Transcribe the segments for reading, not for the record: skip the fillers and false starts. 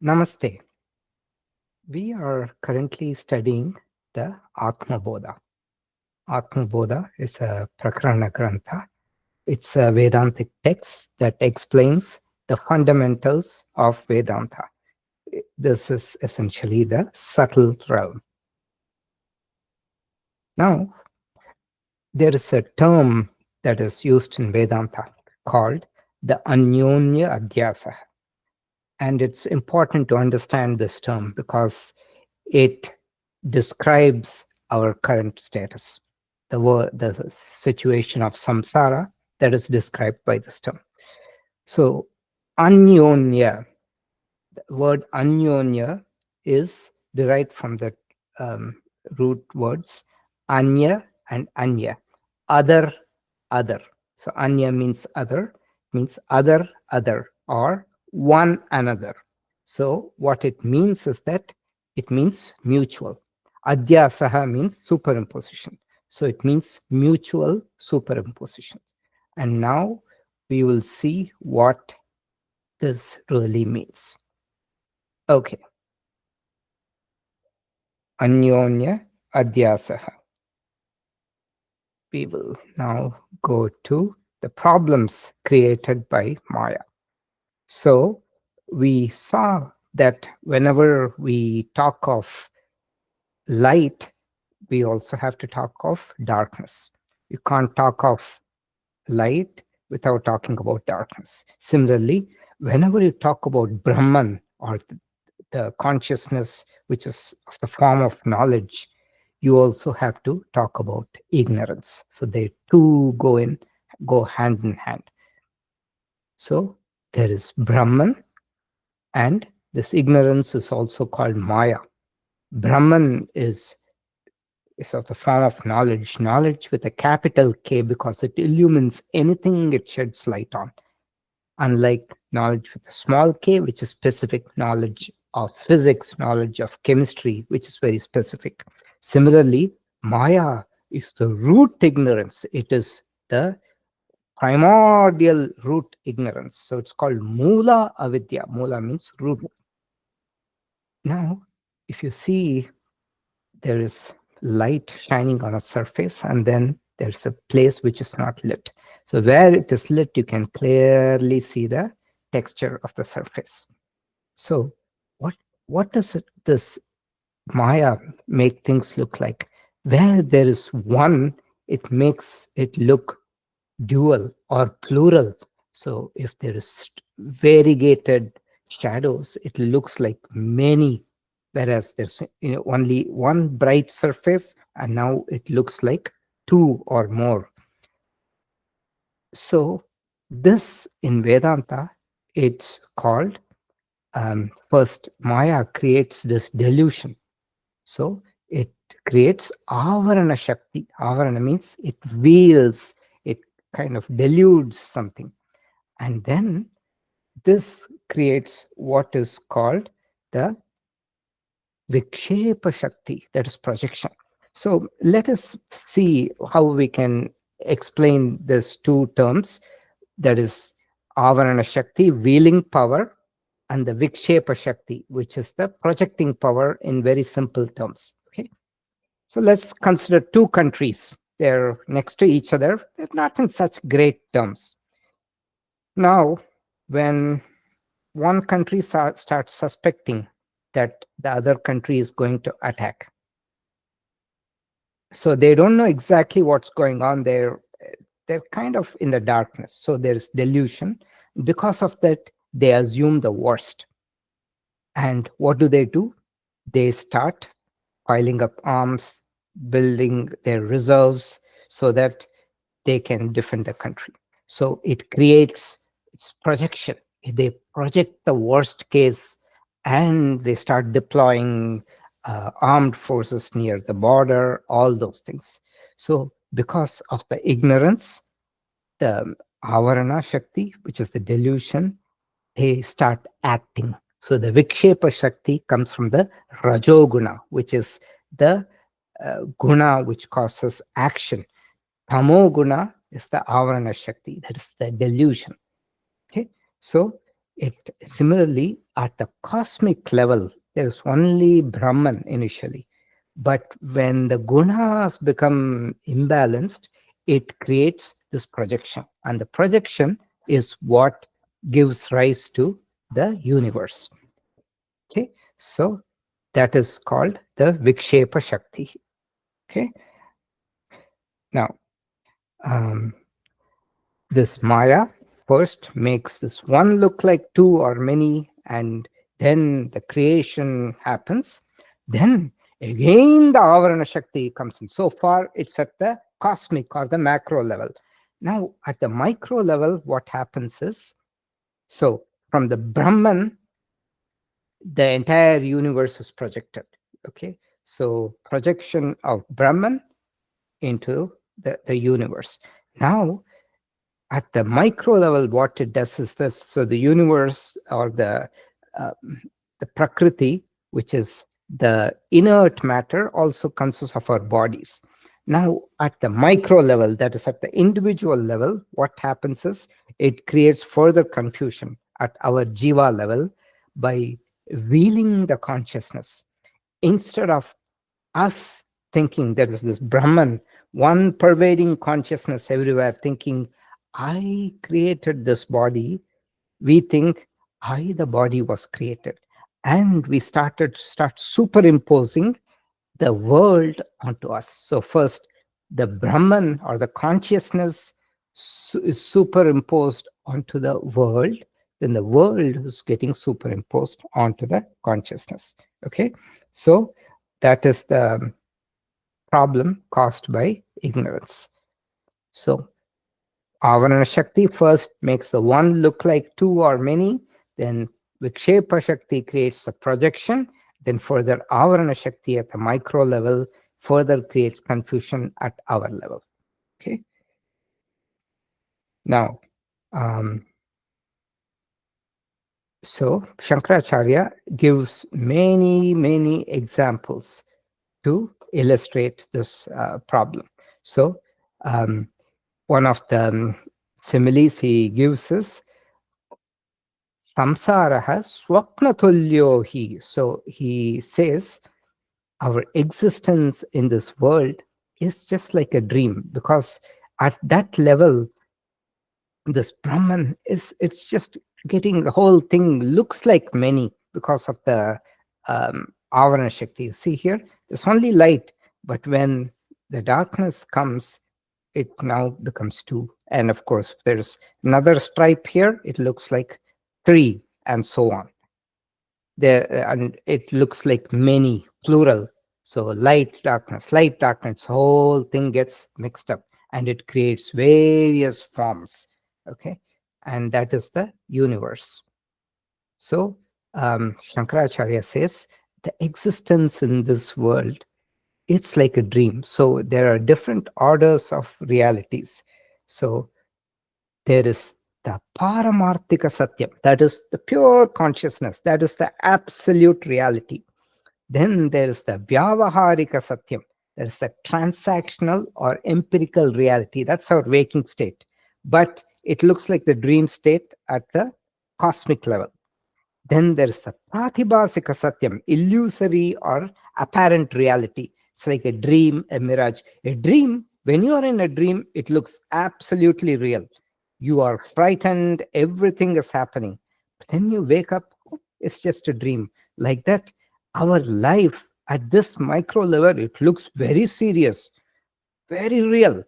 Namaste. We are currently studying the Atmabodha. Atmabodha is a Prakarana Grantha. It's a Vedantic text that explains the fundamentals of Vedanta. This is essentially the subtle realm. Now, there is a term that is used in Vedanta called the Anyonya Adhyasah. And it's important to understand this term because it describes our current status, the situation of samsara that is described by this term. So, anyonya, the word anyonya is derived from the um, root words anya and anya, other, other. So, anya means other, or one another. So, what it means is that it means mutual. Adhyasaha means superimposition. So, it means mutual superimposition. And now we will see what this really means. Okay. Anyonya Adhyasaha. We will now go to the problems created by Maya. So we saw that whenever we talk of light, we also have to talk of darkness. You can't talk of light without talking about darkness. Similarly, whenever you talk about Brahman or the consciousness, which is of the form of knowledge, you also have to talk about ignorance. So they two go hand in hand. So there is Brahman, and this ignorance is also called Maya. Brahman is of the form of knowledge with a capital K because it illumines anything it sheds light on. Unlike knowledge with a small k, which is specific knowledge of physics, knowledge of chemistry, which is very specific. Similarly, Maya is the root ignorance. It is the primordial root ignorance. So it's called Mula Avidya. Mula means root. Now, if you see, there is light shining on a surface, and then there's a place which is not lit. So where it is lit, you can clearly see the texture of the surface. So what does this Maya make things look like? Where there is one, it makes it look dual or plural. So if there is variegated shadows, it looks like many, whereas there's only one bright surface, and now it looks like two or more. So this in Vedanta, it's called first Maya creates this delusion. So it creates avarana shakti. Avarana means it veils, it kind of deludes something. And then this creates what is called the vikshepa shakti, that is projection. So let us see how we can explain these two terms, that is avarana shakti, veiling power, and the vikshepa shakti, which is the projecting power, in very simple terms. Okay. So let's consider two countries. They're next to each other. They're not in such great terms. Now, when one country starts suspecting that the other country is going to attack, so they don't know exactly what's going on. They're kind of in the darkness. So there's delusion. Because of that, they assume the worst. And what do? They start piling up arms, building their reserves so that they can defend the country. So it creates its projection. They project the worst case, and they start deploying armed forces near the border, all those things. So because of the ignorance, the avarana shakti, which is the delusion, they start acting. So the vikshepa shakti comes from the rajoguna, which is the guna which causes action. Tamo guna is the avarana shakti, that is the delusion. Okay, so It similarly at the cosmic level, there's only Brahman initially. But when the gunas become imbalanced, it creates this projection. And the projection is what gives rise to the universe. Okay, so that is called the Vikshepa Shakti. Okay, now this Maya first makes this one look like two or many, and then the creation happens. Then again, the Avarana Shakti comes in. So far, it's at the cosmic or the macro level. Now, at the micro level, what happens is, so from the Brahman, the entire universe is projected. Okay, so projection of Brahman into the universe. Now, at the micro level, what it does is this. So the universe, or uh, the prakriti, which is the inert matter, also consists of our bodies. Now, at the micro level, that is at the individual level, what happens is it creates further confusion at our jiva level by wheeling the consciousness. Instead of us thinking there is this Brahman, one pervading consciousness everywhere, thinking, I created this body, we think, I, the body, was created. And we start superimposing the world onto us. So first, the Brahman or the consciousness is superimposed onto the world, then the world is getting superimposed onto the consciousness. Okay, so that is the problem caused by ignorance. So Avarana Shakti first makes the one look like two or many, then Vikshepa Shakti creates a projection, then further Avarana Shakti at the micro level further creates confusion at our level. Okay. Now, so Shankaracharya gives many examples to illustrate this problem. So, one of the similes he gives is samsaraha swapnatulyo hi. So he says our existence in this world is just like a dream, because at that level, this Brahman it's just getting, the whole thing looks like many because of the Avarana Shakti. You see here, there's only light, but when the darkness comes, it now becomes two. And of course, if there's another stripe here, it looks like three, and so on. There, and it looks like many, plural. So light, darkness, whole thing gets mixed up, and it creates various forms. Okay, and that is the universe. So Shankaracharya says the existence in this world, it's like a dream. So there are different orders of realities. So there is the Paramarthika Satyam, that is the pure consciousness, that is the absolute reality. Then there is the Vyavaharika Satyam, that is the transactional or empirical reality, that's our waking state. But it looks like the dream state at the cosmic level. Then there's the Pratibhasika Satyam, illusory or apparent reality. It's like a dream, a mirage. A dream, when you are in a dream, it looks absolutely real. You are frightened, everything is happening. But then you wake up, it's just a dream. Like that, our life at this micro level, it looks very serious, very real.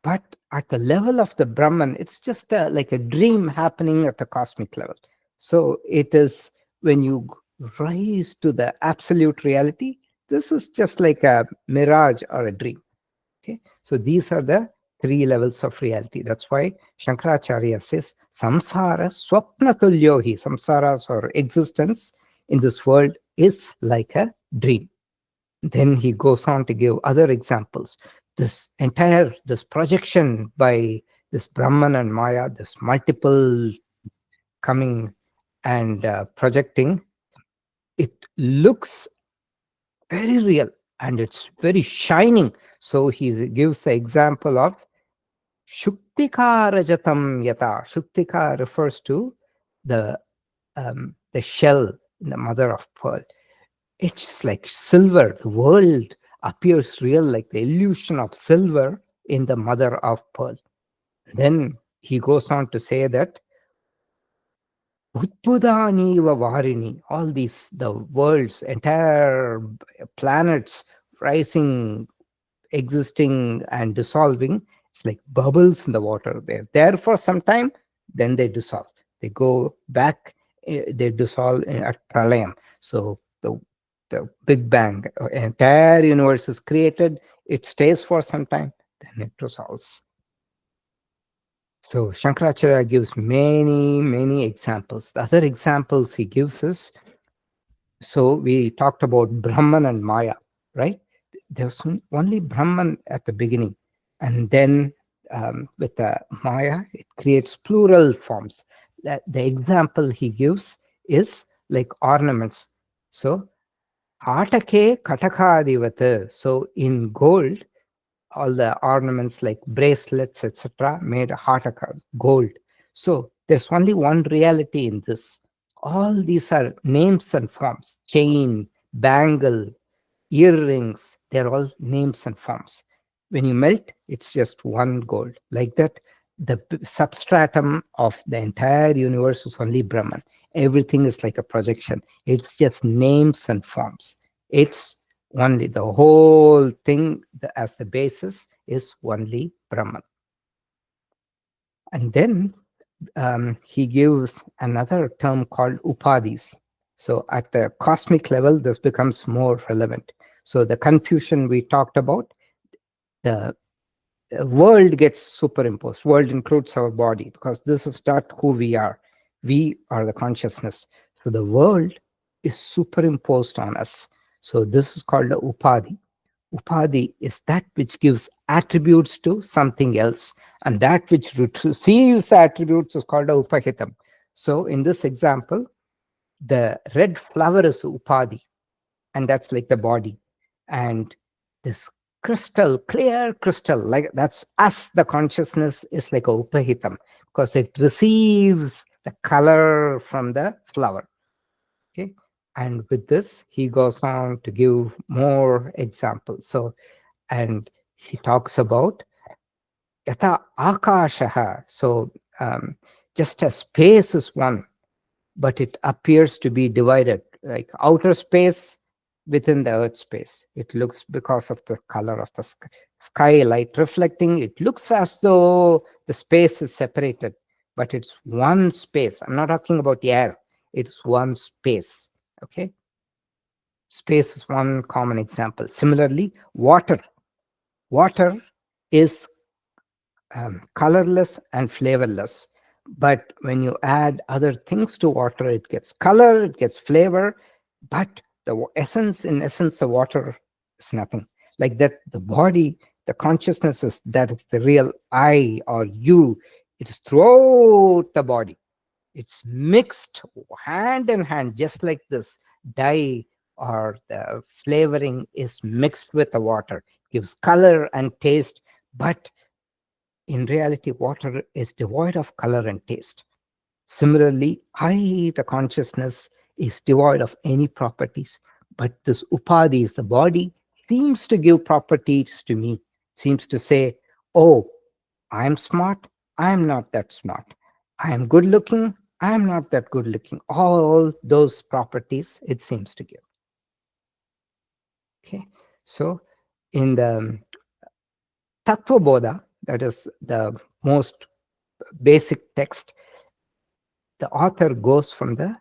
But at the level of the Brahman, it's just like a dream happening at the cosmic level. So it is, when you rise to the absolute reality, this is just like a mirage or a dream. Okay, so these are the three levels of reality. That's why Shankaracharya says samsara swapnatulyohi, samsaras or existence in this world is like a dream. Then he goes on to give other examples. This projection by this Brahman and Maya, this multiple coming and projecting, it looks very real and it's very shining. So he gives the example of Shuktika Rajatam Yata. Shuktika refers to the the shell in the mother of pearl. It's like silver. The world appears real, like the illusion of silver in the mother of pearl. Then he goes on to say that Udbudaniva Varini, all these, the world's entire planets rising, existing, and dissolving, it's like bubbles in the water. They're there for some time, then they dissolve. They go back, they dissolve at Pralayam. So the Big Bang, entire universe is created, it stays for some time, then it dissolves. So Shankaracharya gives many, many examples. The other examples he gives is, so we talked about Brahman and Maya, right? There's only Brahman at the beginning. And then with the Maya, it creates plural forms. The example he gives is like ornaments. So, Hatake Katakadivat. So, in gold, all the ornaments like bracelets, etc., made hataka, gold. So there's only one reality in this. All these are names and forms. Chain, bangle, earrings, they're all names and forms. When you melt, it's just one gold. Like that, the substratum of the entire universe is only Brahman. Everything is like a projection. It's just names and forms. It's only the whole thing as the basis is only Brahman. And then he gives another term called upadhis. So at the cosmic level, this becomes more relevant. So the confusion we talked about, the world gets superimposed. World includes our body because this is not who we are. We are the consciousness. So the world is superimposed on us. So this is called the upadhi. Upadhi is that which gives attributes to something else, and that which receives the attributes is called a upahitam. So in this example, the red flower is upadhi, and that's like the body. And this crystal, clear crystal, like that's us, the consciousness is like a upahitam because it receives the color from the flower. Okay. And with this, he goes on to give more examples. So, and he talks about yata akashaha. So, just as space is one, but it appears to be divided, like outer space within the earth space. It looks, because of the color of the sky light reflecting, it looks as though the space is separated, but it's one space. I'm not talking about the air, it's one space. Okay. Space is one common example. Similarly, water. Water is colorless and flavorless. But when you add other things to water, it gets color, it gets flavor. But the essence, in essence, the water is nothing. Like that, the body, the consciousness is that it's the real I or you. It is throughout the body. It's mixed hand in hand, just like this dye or the flavoring is mixed with the water, gives color and taste. But in reality, water is devoid of color and taste. Similarly, I, the consciousness, is devoid of any properties. But this upadhi, is the body, seems to give properties to me, seems to say, oh, I'm smart, I'm not that smart. I'm good looking, I'm not that good looking. All those properties it seems to give. Okay. So in the Tattva Bodha, that is the most basic text, the author goes from the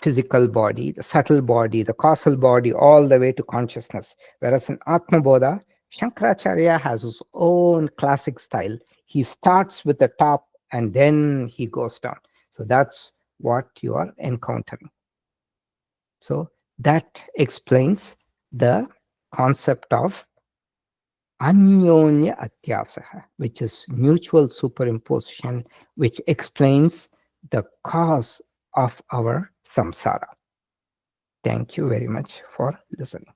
physical body, the subtle body, the causal body, all the way to consciousness. Whereas in Atma Bodha, Shankaracharya has his own classic style. He starts with the top and then he goes down. So that's what you are encountering. So that explains the concept of Anyonya Adhyasah, which is mutual superimposition, which explains the cause of our samsara. Thank you very much for listening.